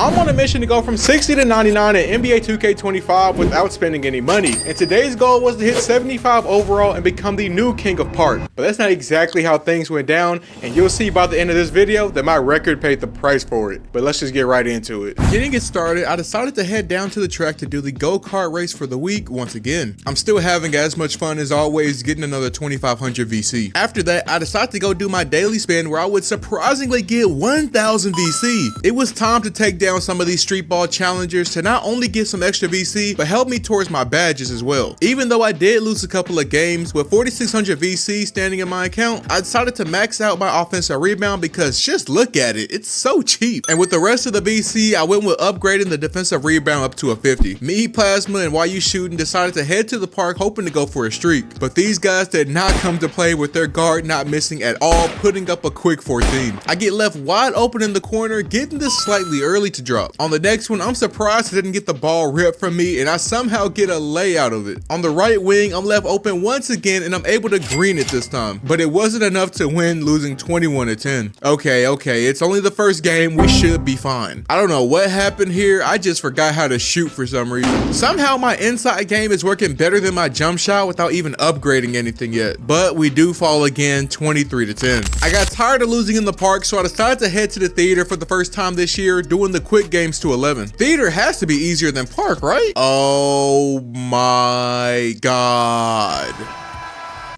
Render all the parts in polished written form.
I'm on a mission to go from 60 to 99 at NBA 2K25 without spending any money, and today's goal was to hit 75 overall and become the new king of park. But that's not exactly how things went down, and you'll see by the end of this video that my record paid the price for it. But let's just get right into it. Getting it started, I decided to head down to the track to do the go-kart race for the week once again. I'm still having as much fun as always, getting another 2500 VC. After that, I decided to go do my daily spin where I would surprisingly get 1000 VC. It was time to take down some of these street ball challengers to not only get some extra VC, but help me towards my badges as well. Even though I did lose a couple of games, with 4600 VC standing in my account, I decided to max out my offensive rebound because just look at it, it's so cheap. And with the rest of the VC, I went with upgrading the defensive rebound up to a 50. Me, Plasma, and YU Shooting decided to head to the park hoping to go for a streak, but these guys did not come to play with their guard not missing at all, putting up a quick 14. I get left wide open in the corner, getting this slightly early to drop. On the next one, I'm surprised I didn't get the ball ripped from me, and I somehow get a lay out of it. On the right wing, I'm left open once again, and I'm able to green it this time, but it wasn't enough to win, losing 21 to 10. Okay, it's only the first game, we should be fine. I don't know what happened here, I just forgot how to shoot for some reason. Somehow my inside game is working better than my jump shot without even upgrading anything yet, but we do fall again, 23 to 10. I got tired of losing in the park, so I decided to head to the theater for the first time this year, doing the quick games to 11. Theater has to be easier than park, right? Oh my god.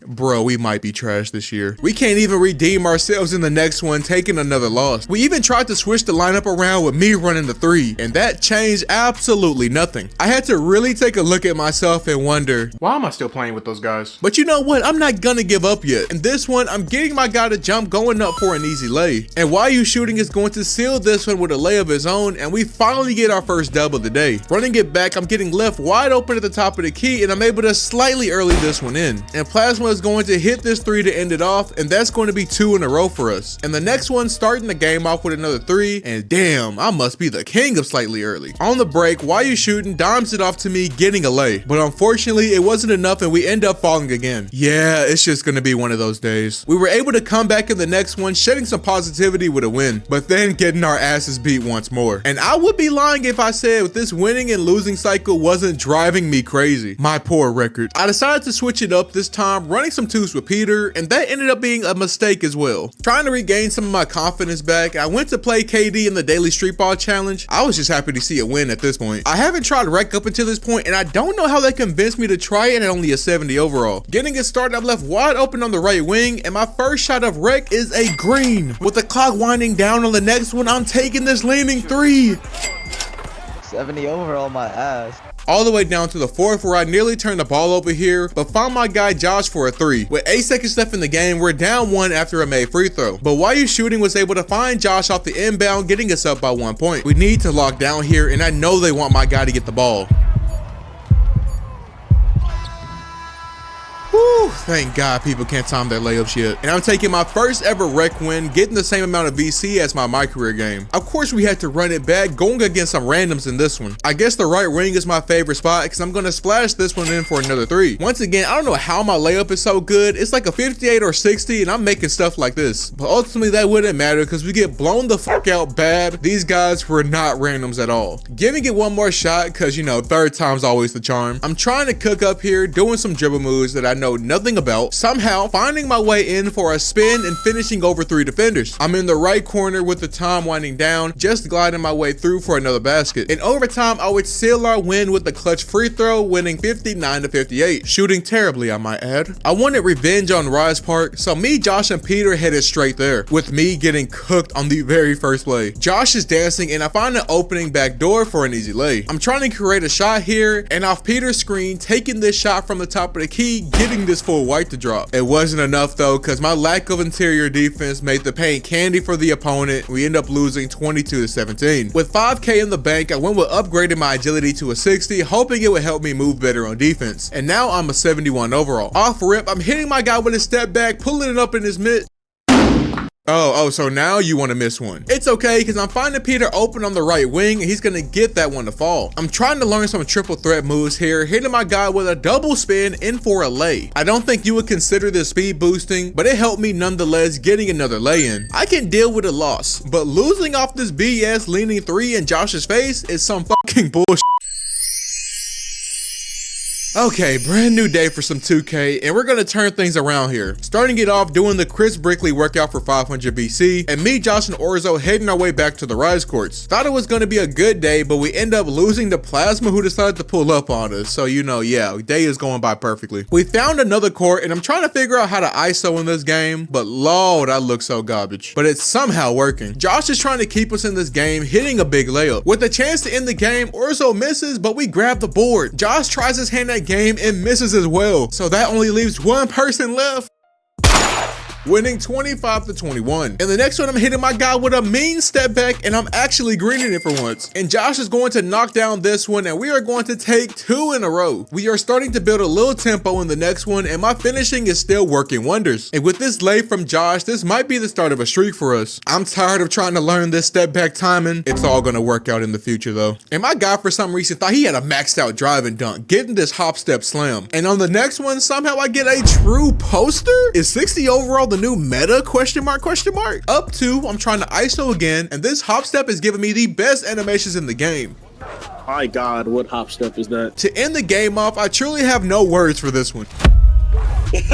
Bro, we might be trash this year. We can't even redeem ourselves in the next one, taking another loss. We even tried to switch the lineup around with me running the 3, and that changed absolutely nothing. I had to really take a look at myself and wonder, why am I still playing with those guys? But you know what? I'm not gonna give up yet. In this one, I'm getting my guy to jump, going up for an easy lay. And YU Shooting is going to seal this one with a lay of his own, and we finally get our first dub of the day. Running it back, I'm getting left wide open at the top of the key, and I'm able to slightly early this one in. And Plasma is going to hit this 3 to end it off, and that's going to be 2 in a row for us. And the next one starting the game off with another 3, and damn, I must be the king of slightly early. On the break, YU Shooting dimes it off to me, getting a lay, but unfortunately it wasn't enough and we end up falling again. Yeah, it's just gonna be one of those days. We were able to come back in the next one, shedding some positivity with a win, but then getting our asses beat once more. And I would be lying if I said this winning and losing cycle wasn't driving me crazy. My poor record. I decided to switch it up this time, running some 2s with Peter, and that ended up being a mistake as well. Trying to regain some of my confidence back, I went to play KD in the daily street ball challenge. I was just happy to see a win at this point. I haven't tried rec up until this point, and I don't know how they convinced me to try it at only a 70 overall. Getting it started, I'm left wide open on the right wing, and my first shot of rec is a green. With the clock winding down on the next one, I'm taking this leaning 3. 70 overall, my ass. All the way down to the 4th where I nearly turned the ball over here, but found my guy Josh for a 3. With 8 seconds left in the game, we're down 1 after a made free throw. But YU Shooting was able to find Josh off the inbound, getting us up by 1 point. We need to lock down here, and I know they want my guy to get the ball. Whew, thank God people can't time their layups yet. And I'm taking my first ever rec win, getting the same amount of VC as my career game. Of course we had to run it back, going against some randoms in this one. I guess the right wing is my favorite spot because I'm gonna splash this one in for another 3. Once again, I don't know how my layup is so good. It's like a 58 or 60 and I'm making stuff like this. But ultimately that wouldn't matter because we get blown the fuck out bad. These guys were not randoms at all. Giving it one more shot because, you know, third time's always the charm. I'm trying to cook up here, doing some dribble moves that I know nothing about, somehow finding my way in for a spin and finishing over 3 defenders. I'm in the right corner with the time winding down, just gliding my way through for another basket. In overtime, I would seal our win with the clutch free throw, winning 59 to 58. Shooting terribly, I might add. I wanted revenge on Rise Park, so me, Josh, and Peter headed straight there, with me getting cooked on the very first play. Josh is dancing and I find an opening back door for an easy lay. I'm trying to create a shot here, and off Peter's screen, taking this shot from the top of the key, getting this full white to drop. It wasn't enough though, because my lack of interior defense made the paint candy for the opponent. We end up losing 22 to 17. With 5K in the bank, I went with upgrading my agility to a 60, hoping it would help me move better on defense. And now I'm a 71 overall. Off rip, I'm hitting my guy with a step back, pulling it up in his mid. Oh, so now you want to miss one. It's okay, because I'm finding Peter open on the right wing, and he's going to get that one to fall. I'm trying to learn some triple threat moves here, hitting my guy with a double spin in for a lay. I don't think you would consider this speed boosting, but it helped me nonetheless getting another lay in. I can deal with a loss, but losing off this BS leaning 3 in Josh's face is some fucking bullshit. Okay, brand new day for some 2K, and we're gonna turn things around here. Starting it off doing the Chris Brickley workout for 500 BC, and me, Josh, and Orzo heading our way back to the rise courts. Thought it was gonna be a good day, but we end up losing to Plasma, who decided to pull up on us. So you know, yeah, day is going by perfectly. We found another court, and I'm trying to figure out how to ISO in this game, but lord, I look so garbage. But it's somehow working. Josh is trying to keep us in this game, hitting a big layup. With a chance to end the game, Orzo misses, but we grab the board. Josh tries his hand at game and misses as well, so that only leaves one person left, winning 25-21. And the next one, I'm hitting my guy with a mean step back, and I'm actually greening it for once. And Josh is going to knock down this one, and we are going to take 2 in a row. We are starting to build a little tempo in the next one, and my finishing is still working wonders. And with this lay from Josh, this might be the start of a streak for us. I'm tired of trying to learn this step back timing. It's all gonna work out in the future though. And my guy for some reason thought he had a maxed out drive and dunk, getting this hop step slam. And on the next one, somehow I get a true poster? Is 60 overall the new meta? Question mark, question mark. Up 2, I'm trying to ISO again, and this hop step is giving me the best animations in the game. My God, what hop step is that? To end the game off, I truly have no words for this one. What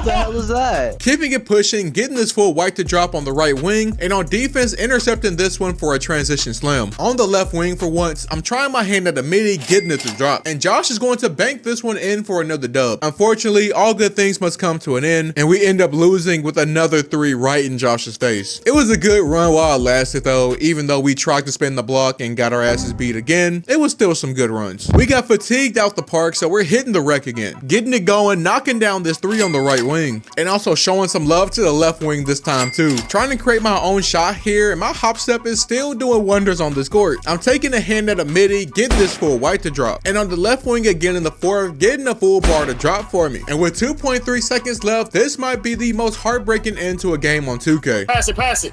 the hell is that? Keeping it pushing, getting this full white to drop on the right wing, and on defense, intercepting this one for a transition slam. On the left wing for once, I'm trying my hand at the midi, getting it to drop, and Josh is going to bank this one in for another dub. Unfortunately, all good things must come to an end, and we end up losing with another 3 right in Josh's face. It was a good run while it lasted though, even though we tried to spin the block and got our asses beat again, it was still some good runs. We got fatigued out the park, so we're hitting the wreck again, getting it going, knocking down this 3 on the right wing, and also showing some love to the left wing this time too. Trying to create my own shot here, and my hop step is still doing wonders on this court. I'm taking a hand at a midi, getting this full white to drop, and on the left wing again in the 4th, getting a full bar to drop for me. And with 2.3 seconds left, this might be the most heartbreaking end to a game on 2K. Pass it, pass it.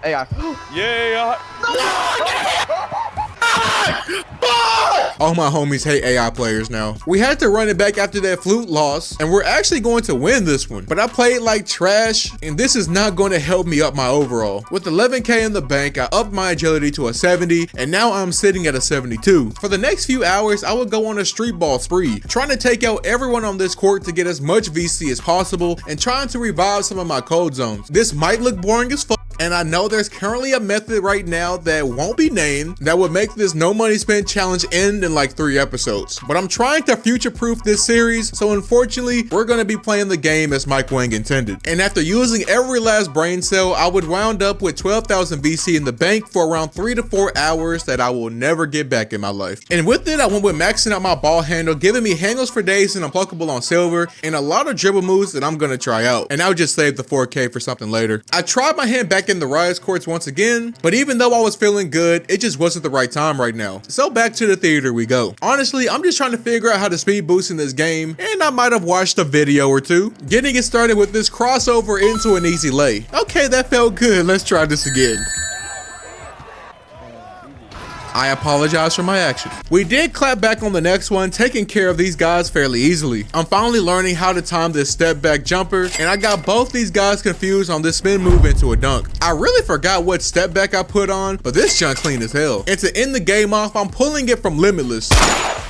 Hey, Yeah. All my homies hate AI players now. We had to run it back after that flute loss, and we're actually going to win this one. But I played like trash, and this is not going to help me up my overall. With 11K in the bank, I upped my agility to a 70, and now I'm sitting at a 72. For the next few hours, I will go on a street ball spree, trying to take out everyone on this court to get as much VC as possible, and trying to revive some of my cold zones. This might look boring as fuck, and I know there's currently a method right now that won't be named that would make this no money spent challenge end in like 3 episodes. But I'm trying to future-proof this series, so unfortunately, we're gonna be playing the game as Mike Wang intended. And after using every last brain cell, I would wound up with 12,000 VC in the bank for around 3 to 4 hours that I will never get back in my life. And with it, I went with maxing out my ball handle, giving me handles for days and unpluckable on silver, and a lot of dribble moves that I'm gonna try out. And I'll just save the 4K for something later. I tried my hand back in the rise courts once again, but even though I was feeling good, it just wasn't the right time right now. So back to the theater we go. Honestly, I'm just trying to figure out how to speed boost in this game, and I might have watched a video or 2. Getting it started with this crossover into an easy lay. Okay, that felt good. Let's try this again. I apologize for my actions. We did clap back on the next one, taking care of these guys fairly easily. I'm finally learning how to time this step back jumper, and I got both these guys confused on this spin move into a dunk. I really forgot what step back I put on, but this junk clean as hell. And to end the game off, I'm pulling it from Limitless.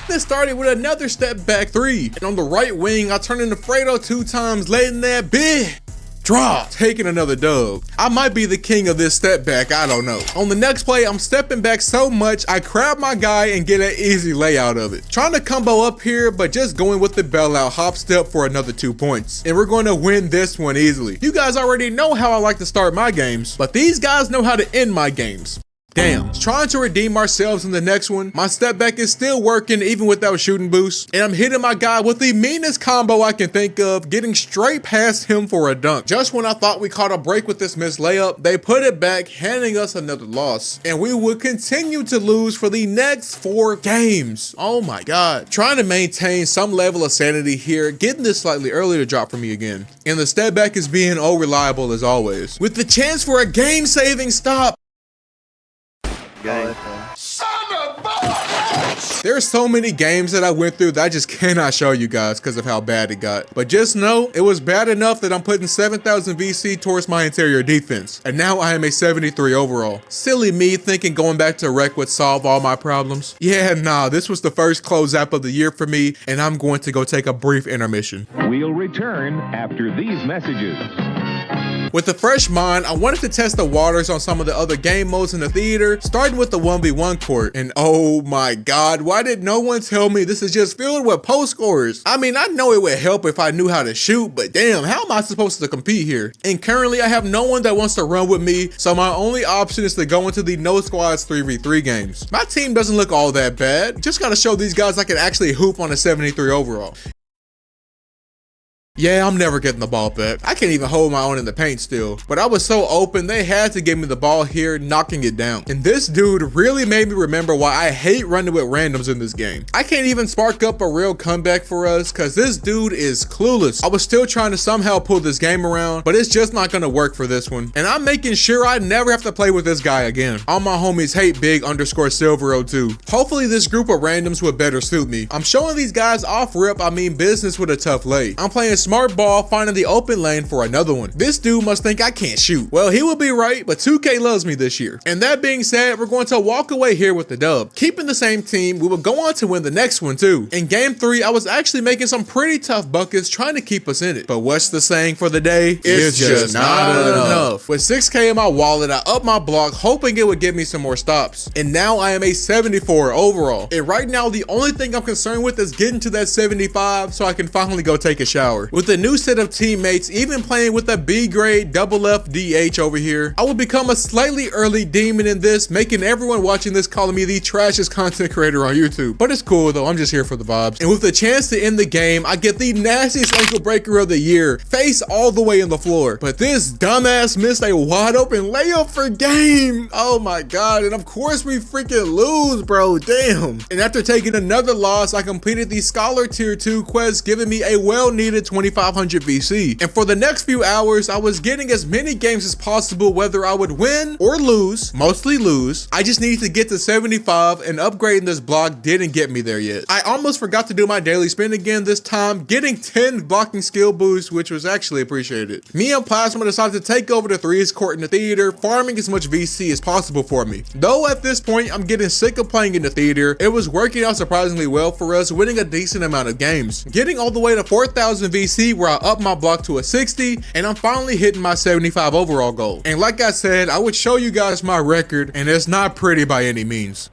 This started with another step back 3, and on the right wing, I turned into Fredo 2 times, letting that big drop, taking another dub. I might be the king of this step back, I don't know. On the next play, I'm stepping back so much, I crab my guy and get an easy layout of it. Trying to combo up here, but just going with the bailout hop step for another 2 points. And we're going to win this one easily. You guys already know how I like to start my games, but these guys know how to end my games. Damn. Trying to redeem ourselves in the next one. My step back is still working even without shooting boost. And I'm hitting my guy with the meanest combo I can think of, getting straight past him for a dunk. Just when I thought we caught a break with this missed layup, they put it back, handing us another loss. And we would continue to lose for the next 4 games. Oh my God. Trying to maintain some level of sanity here, getting this slightly early to drop for me again. And the step back is being reliable as always. With the chance for a game-saving stop. Gang. There's so many games that I went through that I just cannot show you guys because of how bad it got. But just know, it was bad enough that I'm putting 7,000 VC towards my interior defense. And now I am a 73 overall. Silly me thinking going back to rec would solve all my problems. Yeah, nah, this was the first closeout of the year for me, and I'm going to go take a brief intermission. We'll return after these messages. With a fresh mind, I wanted to test the waters on some of the other game modes in the theater, starting with the 1v1 court. And oh my God, why did no one tell me this is just filled with post scorers? I mean, I know it would help if I knew how to shoot, but damn, how am I supposed to compete here? And currently I have no one that wants to run with me, so my only option is to go into the no squads 3v3 games. My team doesn't look all that bad, just gotta show these guys I can actually hoop on a 73 overall. Yeah, I'm never getting the ball back. I can't even hold my own in the paint still. But I was so open, they had to give me the ball here, knocking it down. And this dude really made me remember why I hate running with randoms in this game. I can't even spark up a real comeback for us because this dude is clueless. I was still trying to somehow pull this game around, but it's just not gonna work for this one. And I'm making sure I never have to play with this guy again. All my homies hate big_silver02. Hopefully this group of randoms would better suit me. I'm showing these guys off rip, I mean business with a tough lay. I'm playing smart ball, finding the open lane for another one. This dude must think I can't shoot. Well, he will be right, but 2K loves me this year. And that being said, we're going to walk away here with the dub. Keeping the same team, we will go on to win the next one too. In game 3, I was actually making some pretty tough buckets trying to keep us in it. But what's the saying for the day? It's just not enough. With 6K in my wallet, I upped my block, hoping it would get me some more stops. And now I am a 74 overall. And right now, the only thing I'm concerned with is getting to that 75 so I can finally go take a shower. With the new set of teammates, even playing with a B grade double F DH over here, I will become a slightly early demon in this, making everyone watching this calling me the trashiest content creator on YouTube. But it's cool though, I'm just here for the vibes. And with the chance to end the game, I get the nastiest ankle breaker of the year, face all the way in the floor. But this dumbass missed a wide open layup for game. Oh my God, and of course we freaking lose, bro, damn. And after taking another loss, I completed the Scholar Tier 2 quest, giving me a well-needed 2,500 VC. And for the next few hours, I was getting as many games as possible, whether I would win or lose, mostly lose. I just needed to get to 75, and upgrading this block didn't get me there yet. I almost forgot to do my daily spin again this time, getting 10 blocking skill boosts, which was actually appreciated. Me and Plasma decided to take over the 3s court in the theater, farming as much VC as possible for me. Though at this point, I'm getting sick of playing in the theater, it was working out surprisingly well for us, winning a decent amount of games. Getting all the way to 4,000 VC, where I upped my block to a 60, and I'm finally hitting my 75 overall goal. And like I said, I would show you guys my record, and it's not pretty by any means.